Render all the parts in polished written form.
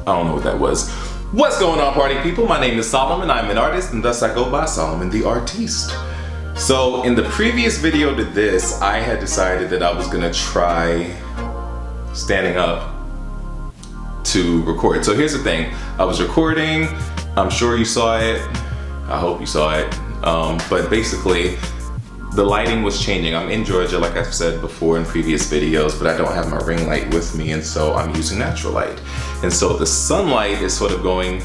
I don't know what that was. What's going on, party people? My name is Solomon. I'm an artist, and thus I go by Solomon the Artiste. So in the previous video to this, I had decided that I was gonna try standing up to record. So here's the thing. I was recording. I'm sure you saw it. I hope you saw it. But basically, the lighting was changing. I'm in Georgia, like I've said before in previous videos, but I don't have my ring light with me, and so I'm using natural light. And so the sunlight is sort of going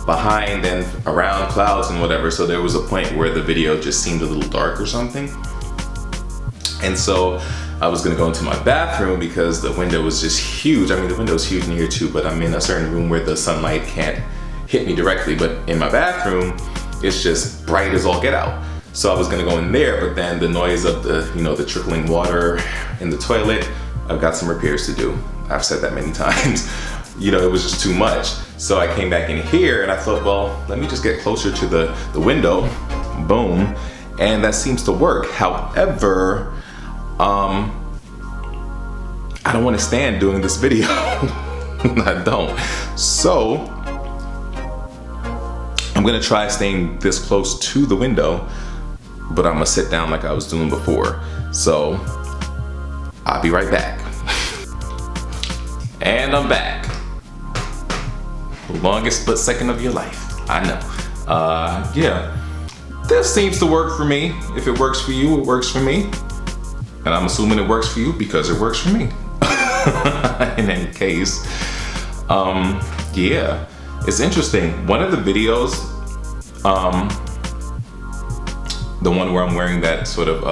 behind and around clouds and whatever, so there was a point where the video just seemed a little dark or something. And so I was gonna go into my bathroom because the window was just huge. I mean, the window's huge in here too, but I'm in a certain room where the sunlight can't hit me directly, but in my bathroom, it's just bright as all get out. So I was gonna go in there, but then the noise of the trickling water in the toilet, I've got some repairs to do. I've said that many times. It was just too much. So I came back in here and I thought, well, let me just get closer to the window, boom, and that seems to work. However, I don't wanna stand doing this video. I don't. So, I'm gonna try staying this close to the window, but I'm gonna sit down like I was doing before. So, I'll be right back. And I'm back. The longest split second of your life, I know. Yeah, this seems to work for me. If it works for you, it works for me. And I'm assuming it works for you because it works for me. In any case, yeah, it's interesting. One of the videos, the one where I'm wearing that sort of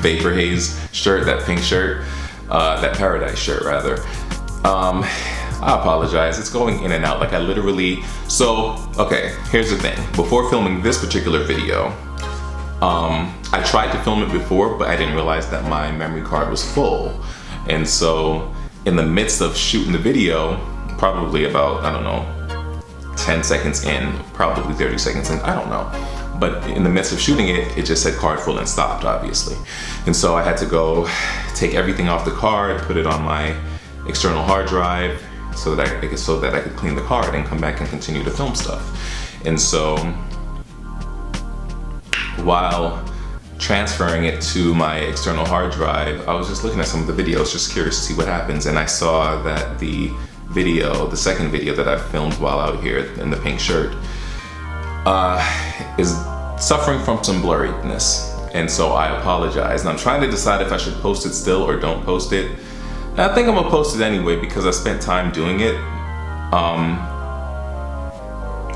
Vapor Haze shirt, that pink shirt, that Paradise shirt rather. I apologize, it's going in and out. Like I literally, okay, here's the thing. Before filming this particular video, I tried to film it before, but I didn't realize that my memory card was full. And so in the midst of shooting the video, probably about, I don't know, 10 seconds in, probably 30 seconds in, I don't know. But in the midst of shooting it, it just said card full and stopped, obviously. And so I had to go take everything off the card, put it on my external hard drive so that I could clean the card and come back and continue to film stuff. And so while transferring it to my external hard drive, I was just looking at some of the videos, just curious to see what happens. And I saw that the second video that I filmed while out here in the pink shirt, is suffering from some blurriness. And so I apologize. And I'm trying to decide if I should post it still or don't post it. And I think I'm gonna post it anyway because I spent time doing it.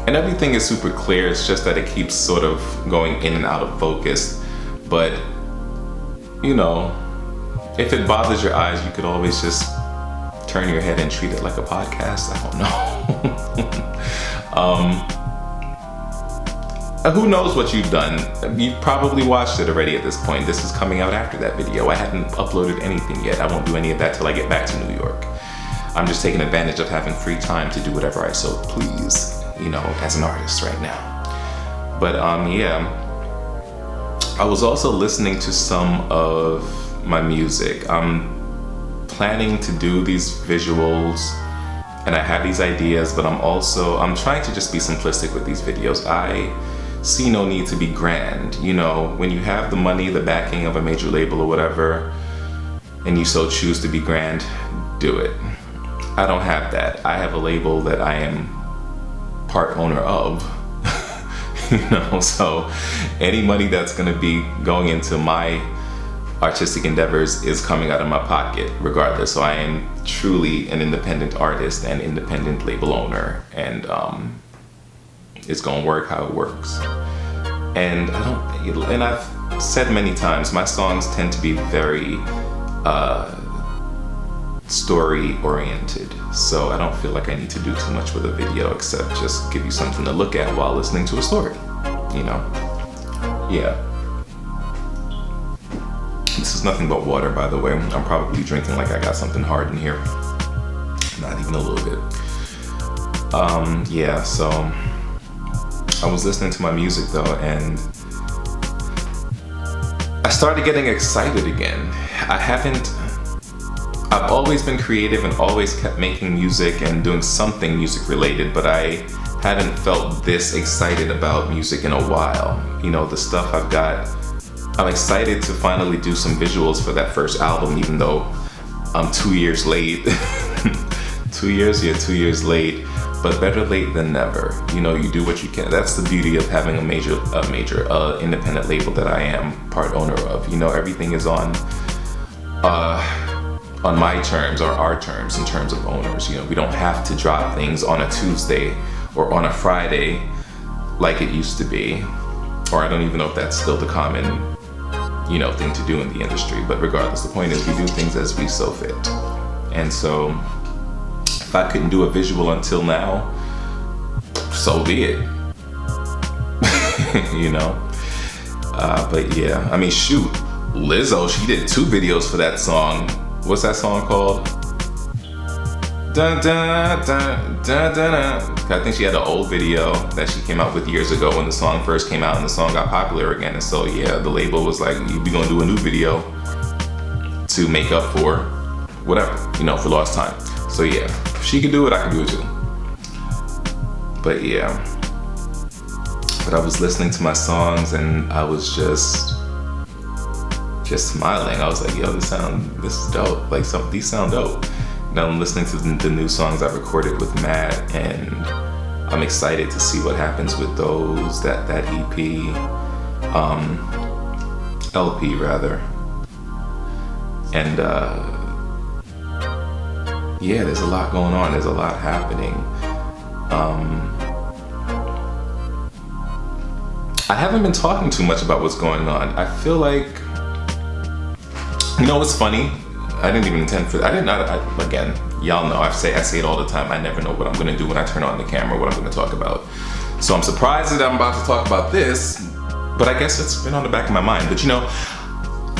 And everything is super clear. It's just that it keeps sort of going in and out of focus. But, if it bothers your eyes, you could always just turn your head and treat it like a podcast. I don't know. Who knows what you've done? You've probably watched it already at this point. This is coming out after that video. I hadn't uploaded anything yet. I won't do any of that till I get back to New York. I'm just taking advantage of having free time to do whatever I so please, as an artist right now. But yeah, I was also listening to some of my music. I'm planning to do these visuals and I have these ideas, but I'm trying to just be simplistic with these videos. I see no need to be grand. When you have the money, the backing of a major label or whatever, and you so choose to be grand, do it. I don't have that. I have a label that I am part owner of, so any money that's gonna be going into my artistic endeavors is coming out of my pocket regardless. So I am truly an independent artist and independent label owner, and it's gonna work how it works. And I've said many times, my songs tend to be very story oriented. So I don't feel like I need to do too much with a video except just give you something to look at while listening to a story, Yeah. This is nothing but water, by the way. I'm probably drinking like I got something hard in here. Not even a little bit. Yeah, so I was listening to my music though, and I started getting excited again. I haven't I've always been creative and always kept making music and doing something music related, but I hadn't felt this excited about music in a while. You know, the stuff I've got, I'm excited to finally do some visuals for that first album, even though I'm 2 years late. 2 years? Yeah, 2 years late, but better late than never. You know, you do what you can. That's the beauty of having a major independent label that I am part owner of. You know, everything is on my terms or our terms in terms of owners. You know, we don't have to drop things on a Tuesday or on a Friday like it used to be, or I don't even know if that's still the common, you know, thing to do in the industry. But regardless, the point is we do things as we so fit. And so if I couldn't do a visual until now, so be it. You know? But yeah, I mean, shoot, Lizzo, she did 2 videos for that song. What's that song called? Dun, dun, dun, dun, dun, dun. I think she had an old video that she came out with years ago when the song first came out and the song got popular again. And so yeah, the label was like, we're gonna do a new video to make up for whatever, you know, for lost time. So yeah, if she could do it, I could do it too. But yeah, but I was listening to my songs and I was just smiling. I was like, yo, this is dope. Like, these sound dope. Now I'm listening to the new songs I recorded with Matt, and I'm excited to see what happens with those, that EP, LP rather. And yeah, there's a lot going on. There's a lot happening. I haven't been talking too much about what's going on. I feel like, you know what's funny? I didn't even intend for, again, y'all know, I say it all the time, I never know what I'm gonna do when I turn on the camera, what I'm gonna talk about. So I'm surprised that I'm about to talk about this, but I guess it's been on the back of my mind. But you know,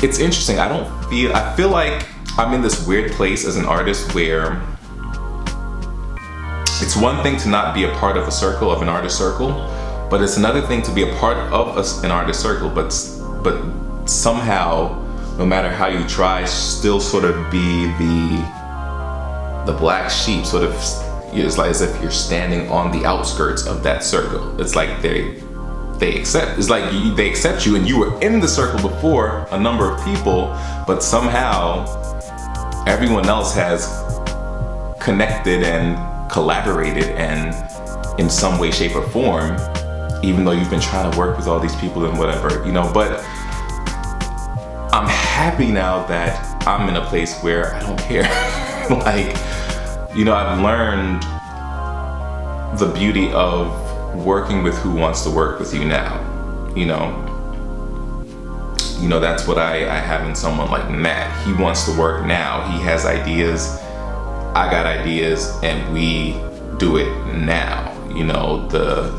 it's interesting, I feel like I'm in this weird place as an artist where it's one thing to not be a part of a circle, of an artist circle, but it's another thing to be a part of an artist circle, but somehow, no matter how you try, still sort of be the black sheep, sort of. It's like as if you're standing on the outskirts of that circle. It's like they accept, it's like they accept you and you were in the circle before a number of people, but somehow everyone else has connected and collaborated and in some way, shape or form, even though you've been trying to work with all these people and whatever, you know. But I'm happy now that I'm in a place where I don't care. Like, you know, I've learned the beauty of working with who wants to work with you now, you know. You know, that's what I have in someone like Matt. He wants to work now. He has ideas, I got ideas, and we do it now. You know, the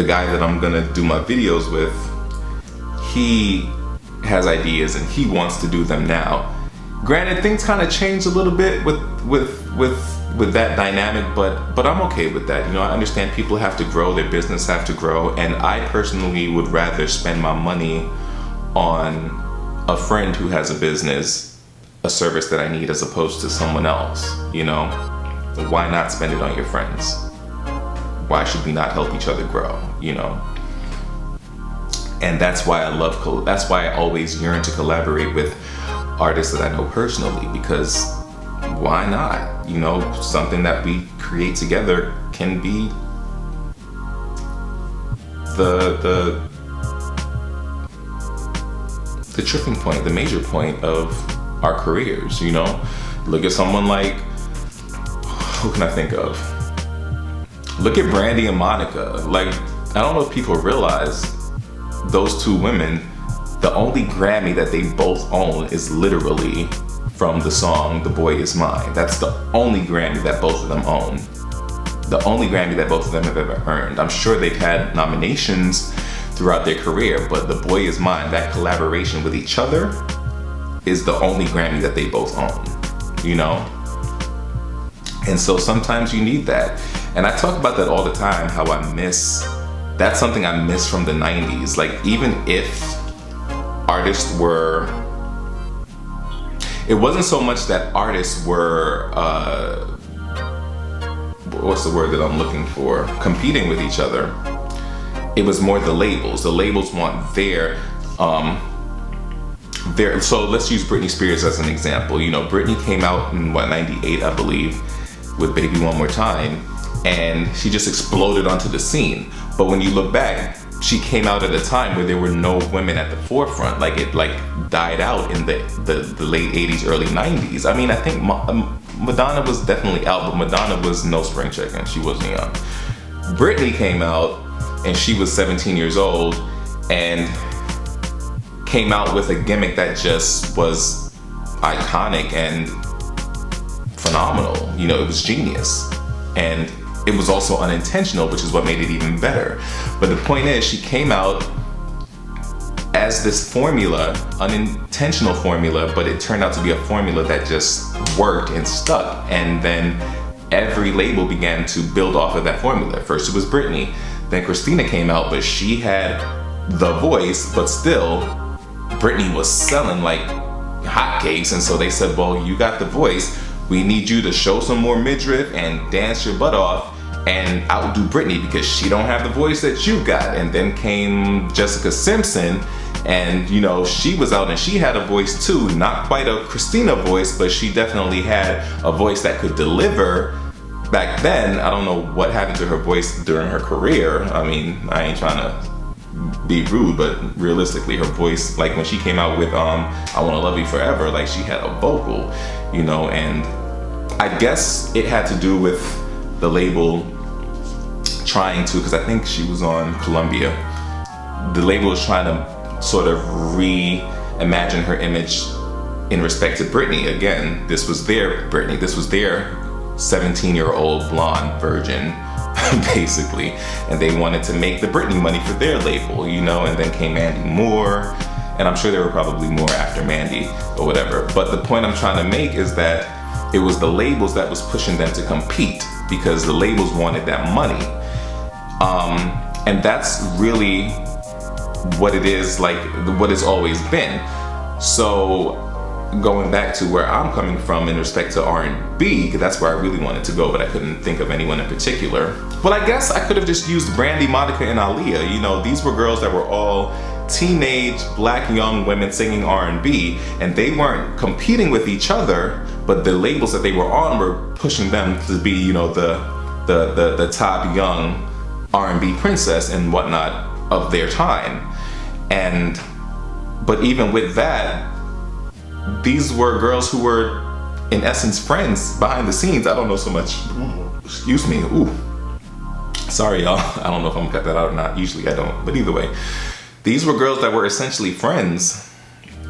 guy that I'm gonna do my videos with, he has ideas and he wants to do them now. Granted, things kind of changed a little bit with that dynamic, but I'm okay with that. You know, I understand people have to grow, their business have to grow, and I personally would rather spend my money on a friend who has a business, a service that I need, as opposed to someone else, you know? Why not spend it on your friends? Why should we not help each other grow, you know? And that's why that's why I always yearn to collaborate with artists that I know personally, because why not? You know, something that we create together can be the tripping point, the major point of our careers, you know? Look at someone like, who can I think of? Look at Brandy and Monica. Like, I don't know if people realize those two women, the only Grammy that they both own is literally from the song The Boy Is Mine. That's the only Grammy that both of them own. The only Grammy that both of them have ever earned. I'm sure they've had nominations throughout their career, but The Boy Is Mine, that collaboration with each other, is the only Grammy that they both own, you know? And so sometimes you need that. And I talk about that all the time, how that's something I miss from the 90s. Like, even if artists were, it wasn't so much that artists were, what's the word that I'm looking for? Competing with each other. It was more the labels. The labels want their, so let's use Britney Spears as an example. You know, Britney came out in what, 98, I believe, with Baby One More Time, and she just exploded onto the scene. But when you look back, she came out at a time where there were no women at the forefront. Like it died out in the late 80s, early 90s. I mean, I think Madonna was definitely out, but Madonna was no spring chicken. She wasn't young. Britney came out and she was 17 years old and came out with a gimmick that just was iconic and phenomenal. You know, it was genius. And it was also unintentional, which is what made it even better. But the point is, she came out as this formula, unintentional formula, but it turned out to be a formula that just worked and stuck. And then every label began to build off of that formula. First it was Britney, then Christina came out, but she had the voice, but still Britney was selling like hotcakes. And so they said, well, you got the voice, we need you to show some more midriff and dance your butt off and outdo Britney because she don't have the voice that you got. And then came Jessica Simpson, and you know, she was out and she had a voice too, not quite a Christina voice, but she definitely had a voice that could deliver. Back then, I don't know what happened to her voice during her career. I mean, I ain't trying to be rude, but realistically, her voice, like when she came out with I Wanna Love You Forever, like she had a vocal, you know. And I guess it had to do with the label trying to, because I think she was on Columbia, the label was trying to sort of reimagine her image in respect to Britney. Again, this was their Britney, this was their 17-year-old blonde virgin, basically, and they wanted to make the Britney money for their label, you know. And then came Mandy Moore, and I'm sure there were probably more after Mandy or whatever. But the point I'm trying to make is that it was the labels that was pushing them to compete because the labels wanted that money. And that's really what it is, like what it's always been. So going back to where I'm coming from in respect to R&B, because that's where I really wanted to go, but I couldn't think of anyone in particular. Well, I guess I could have just used Brandy, Monica, and Aaliyah. You know, these were girls that were all teenage black young women singing R&B, and they weren't competing with each other, but the labels that they were on were pushing them to be, you know, the top young R&B princess and whatnot of their time. And but even with that, these were girls who were in essence friends behind the scenes. I don't know so much, excuse me, ooh, sorry y'all, I don't know if I'm gonna cut that out or not. Usually I don't, but either way, these were girls that were essentially friends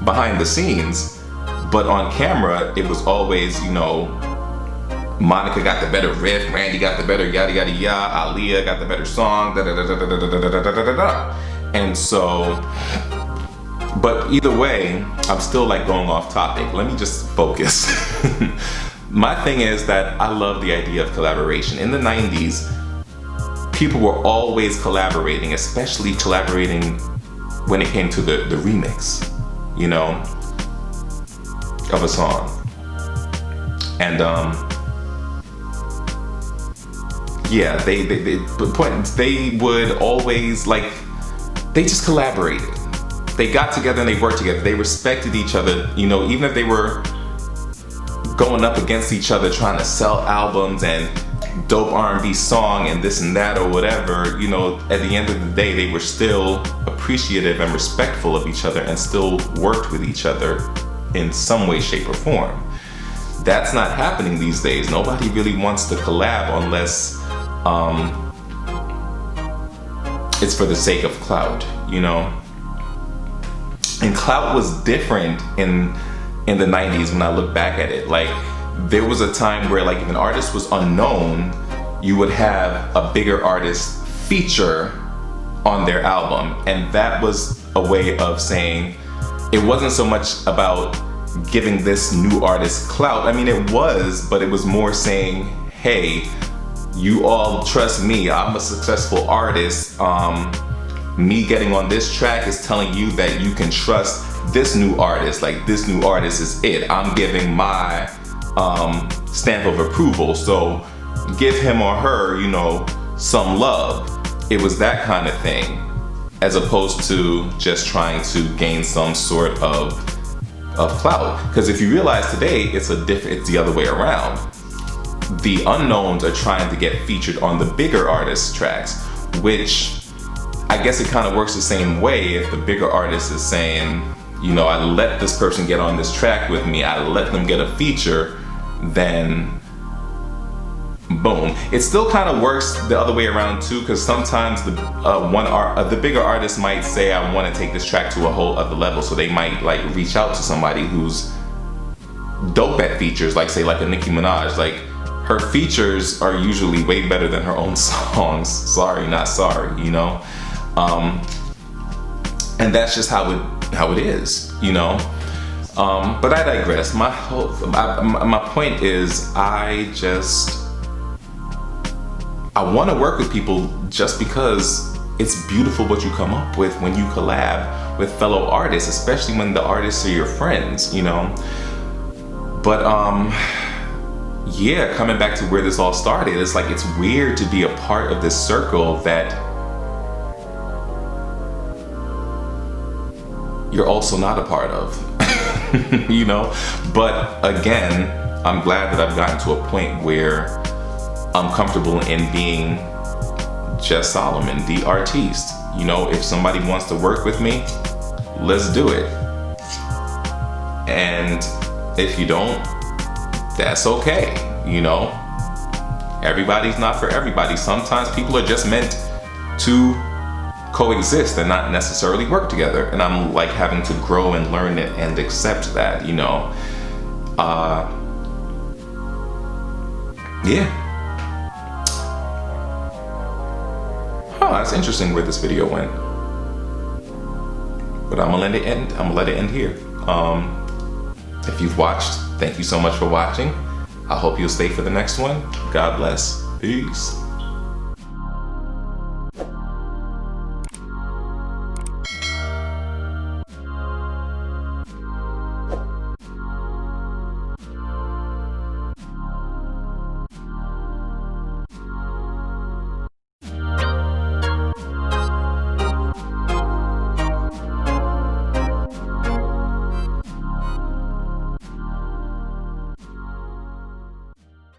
behind the scenes, but on camera it was always, you know, Monica got the better riff, Brandy got the better yada yada yada, Aaliyah got the better song, da da da da da da da da da da da. And so, but either way, I'm still like going off topic. Let me just focus. My thing is that I love the idea of collaboration. In the 90s, people were always collaborating, especially collaborating when it came to the remix, you know, of a song. And yeah, they would always, like, they just collaborated. They got together and they worked together. They respected each other, you know, even if they were going up against each other trying to sell albums and dope R&B song and this and that or whatever, you know, at the end of the day, they were still appreciative and respectful of each other and still worked with each other in some way, shape, or form. That's not happening these days. Nobody really wants to collab unless it's for the sake of clout, you know? And clout was different in the 90s when I look back at it. Like, there was a time where, like, if an artist was unknown, you would have a bigger artist feature on their album. And that was a way of saying, it wasn't so much about giving this new artist clout. I mean, it was, but it was more saying, hey, you all trust me, I'm a successful artist. me getting on this track is telling you that you can trust this new artist. Like, this new artist is it. I'm giving my stamp of approval. So give him or her, you know, some love. It was that kind of thing, as opposed to just trying to gain some sort of clout. Because if you realize today, it's the other way around. The unknowns are trying to get featured on the bigger artists' tracks, which I guess it kind of works the same way. If the bigger artist is saying, you know, I let this person get on this track with me, I let them get a feature, then boom. It still kind of works the other way around too, because sometimes the bigger artist might say, I want to take this track to a whole other level, so they might like reach out to somebody who's dope at features, like say like a Nicki Minaj. Like, her features are usually way better than her own songs. Sorry, not sorry, you know? And that's just how it is, you know? But I digress. My point is, I want to work with people just because it's beautiful what you come up with when you collab with fellow artists, especially when the artists are your friends, you know? But yeah, coming back to where this all started, it's like, it's weird to be a part of this circle that you're also not a part of, you know? But again, I'm glad that I've gotten to a point where I'm comfortable in being just Solomon, the artiste. You know, if somebody wants to work with me, let's do it. And if you don't, that's okay, you know? Everybody's not for everybody. Sometimes people are just meant to coexist and not necessarily work together. And I'm like having to grow and learn it and accept that, you know? Yeah. Huh, that's interesting where this video went. But I'm gonna let it end. I'm gonna let it end here. If you've watched, thank you so much for watching. I hope you'll stay for the next one. God bless. Peace.